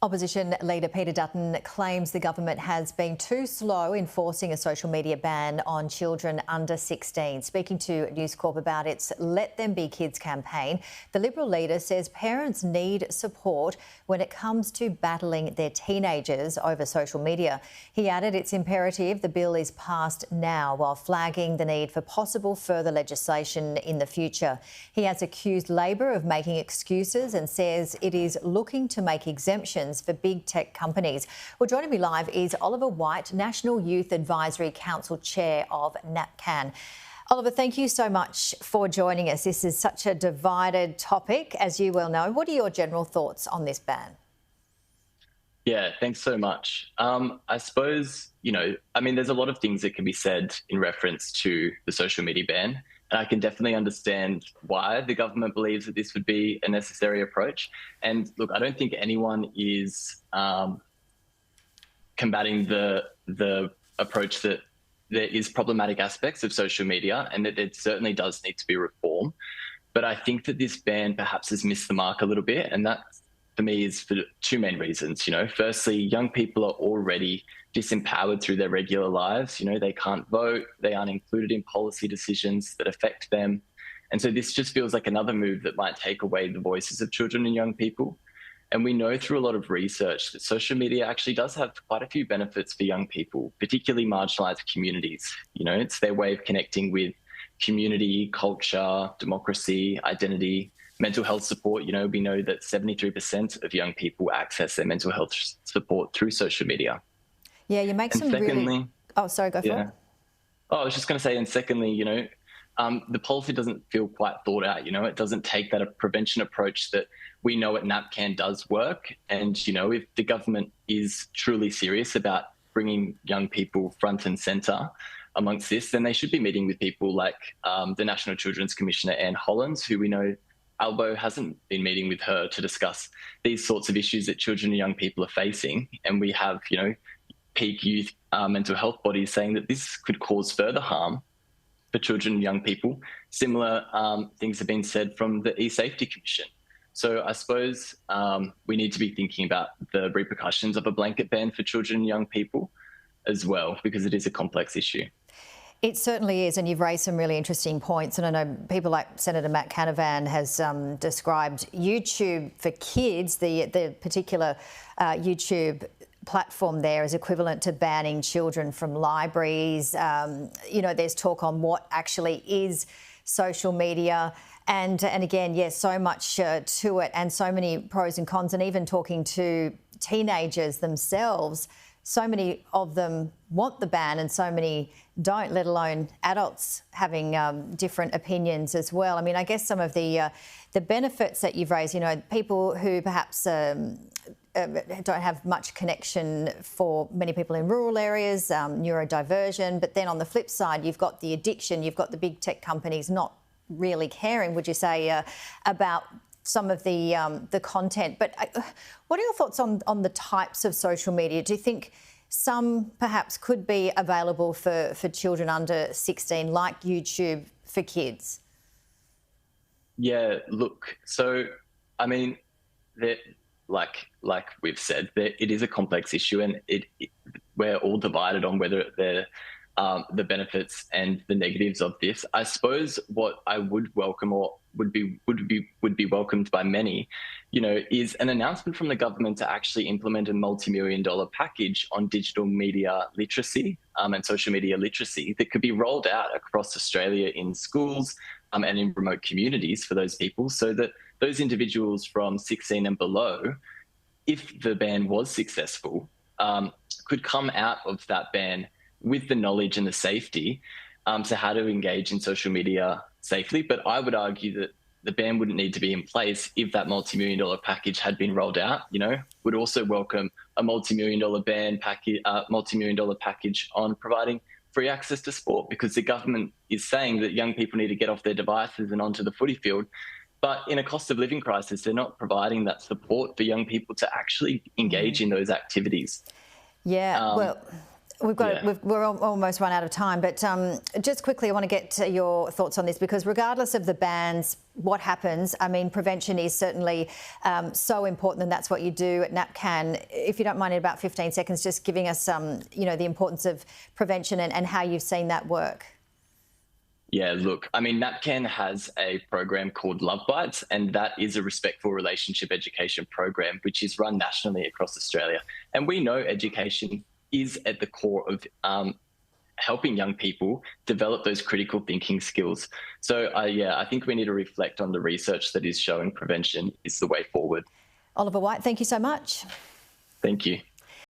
Opposition leader Peter Dutton claims the government has been too slow enforcing a social media ban on children under 16. Speaking to News Corp about its Let Them Be Kids campaign, the Liberal leader says parents need support when it comes to battling their teenagers over social media. He added it's imperative the bill is passed now, while flagging the need for possible further legislation in the future. He has accused Labor of making excuses and says it is looking to make exemptions for big tech companies. Well, joining me live is Oliver White, National Youth Advisory Council Chair of NAPCAN. Oliver, thank you so much for joining us. This is such a divided topic, as you well know. What are your general thoughts on this ban? Yeah, thanks so much. I suppose, there's a lot of things that can be said in reference to the social media ban. And I can definitely understand why the government believes that this would be a necessary approach. And look, I don't think anyone is combating the approach that there is problematic aspects of social media and that it certainly does need to be reformed. But I think that this ban perhaps has missed the mark a little bit. And that, for me, is for two main reasons. Firstly, young people are already disempowered through their regular lives. They can't vote, they aren't included in policy decisions that affect them. And so this just feels like another move that might take away the voices of children and young people. And we know through a lot of research that social media actually does have quite a few benefits for young people, particularly marginalised communities. It's their way of connecting with community, culture, democracy, identity, mental health support. We know that 73% of young people access their mental health support through social media. Yeah, you make some really... Oh, sorry, go for it. I was just going to say, and secondly, the policy doesn't feel quite thought out. It doesn't take that prevention approach that we know at NAPCAN does work. And, if the government is truly serious about bringing young people front and centre amongst this, then they should be meeting with people like the National Children's Commissioner, Anne Hollands, who we know Albo hasn't been meeting with her to discuss these sorts of issues that children and young people are facing. And we have, peak youth mental health bodies saying that this could cause further harm for children and young people. Similar things have been said from the E-Safety Commission. So I suppose we need to be thinking about the repercussions of a blanket ban for children and young people as well, because it is a complex issue. It certainly is, and you've raised some really interesting points. And I know people like Senator Matt Canavan has described YouTube for kids, the particular YouTube platform there, is equivalent to banning children from libraries. There's talk on what actually is social media. And again, yes, so much to it and so many pros and cons. And even talking to teenagers themselves, so many of them want the ban and so many don't, let alone adults having different opinions as well. I mean, I guess some of the benefits that you've raised, people who perhaps don't have much connection, for many people in rural areas, neurodiversion. But then on the flip side, you've got the addiction, you've got the big tech companies not really caring, would you say, about some of the content. But what are your thoughts on the types of social media? Do you think some perhaps could be available for children under 16, like YouTube for kids? Yeah, look, so, like we've said, it is a complex issue, and we're all divided on whether the benefits and the negatives of this. I suppose what I would welcome, or would be welcomed by many, is an announcement from the government to actually implement a multi-million-dollar package on digital media literacy and social media literacy that could be rolled out across Australia in schools and in remote communities for those people, so that those individuals from 16 and below, if the ban was successful, could come out of that ban with the knowledge and the safety to how to engage in social media safely. But I would argue that the ban wouldn't need to be in place if that multi-million-dollar package had been rolled out. Would also welcome a multi-million-dollar package on providing free access to sport, because the government is saying that young people need to get off their devices and onto the footy field. But in a cost of living crisis, they're not providing that support for young people to actually engage in those activities. Yeah, We're almost run out of time, but just quickly, I want to get to your thoughts on this, because regardless of the bans, what happens? I mean, prevention is certainly so important, and that's what you do at NAPCAN. If you don't mind, in about 15 seconds, just giving us, the importance of prevention and how you've seen that work. Yeah, look, I mean, NAPCAN has a program called Love Bites, and that is a respectful relationship education program which is run nationally across Australia. And we know education is at the core of helping young people develop those critical thinking skills. So, I think we need to reflect on the research that is showing prevention is the way forward. Oliver White, thank you so much. Thank you.